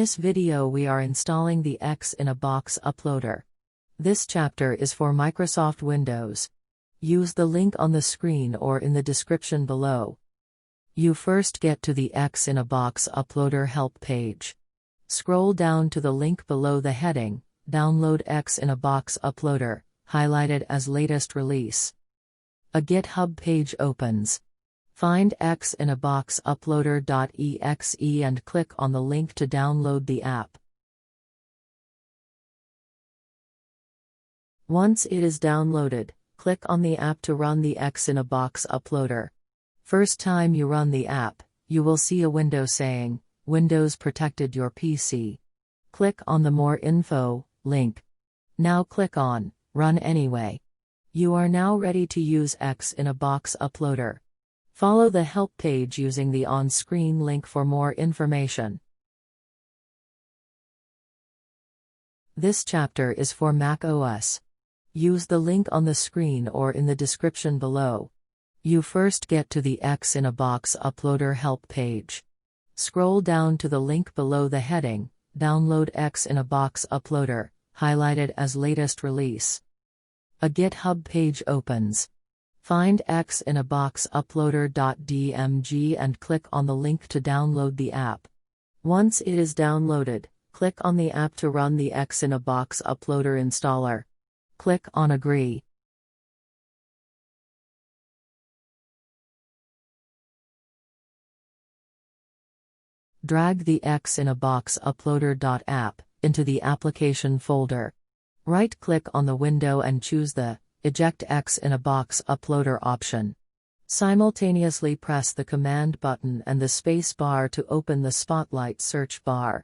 this video we are installing the XinaBoxUploader. This chapter is for Microsoft Windows. Use the link on the screen or in the description below. You first get to the XinaBoxUploader help page. Scroll down to the link below the heading, Download XinaBoxUploader, highlighted as latest release. A GitHub page opens. Find XinaBoxUploader.exe and click on the link to download the app. Once it is downloaded, click on the app to run the XinaBoxUploader. First time you run the app, you will see a window saying, Windows protected your PC. Click on the More Info link. Now click on Run Anyway. You are now ready to use XinaBoxUploader. Follow the help page using the on-screen link for more information. This chapter is for Mac OS. Use the link on the screen or in the description below. You first get to the XinaBoxUploader help page. Scroll down to the link below the heading, Download XinaBoxUploader, highlighted as latest release. A GitHub page opens. Find XinaBoxUploader.dmg and click on the link to download the app. Once it is downloaded, click on the app to run the XinaBoxUploader installer. Click on Agree. Drag the XinaBoxUploader.app into the application folder. Right-click on the window and choose the Eject XinaBoxUploader option. Simultaneously press the Command button and the space bar to open the Spotlight search bar.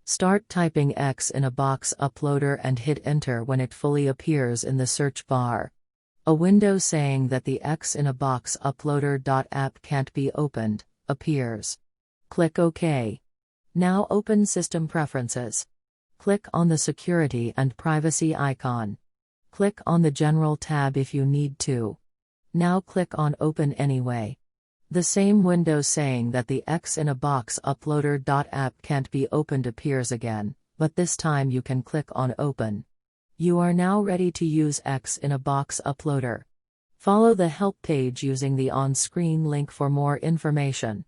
Start typing XinaBoxUploader and hit Enter when it fully appears in the search bar. A window saying that the XinaBoxUploader.app can't be opened appears. Click OK. Now open System Preferences. Click on the Security and Privacy icon. Click on the General tab if you need to. Now click on Open Anyway. The same window saying that the XinaBoxUploader.app can't be opened appears again, but this time you can click on Open. You are now ready to use XinaBoxUploader. Follow the help page using the on-screen link for more information.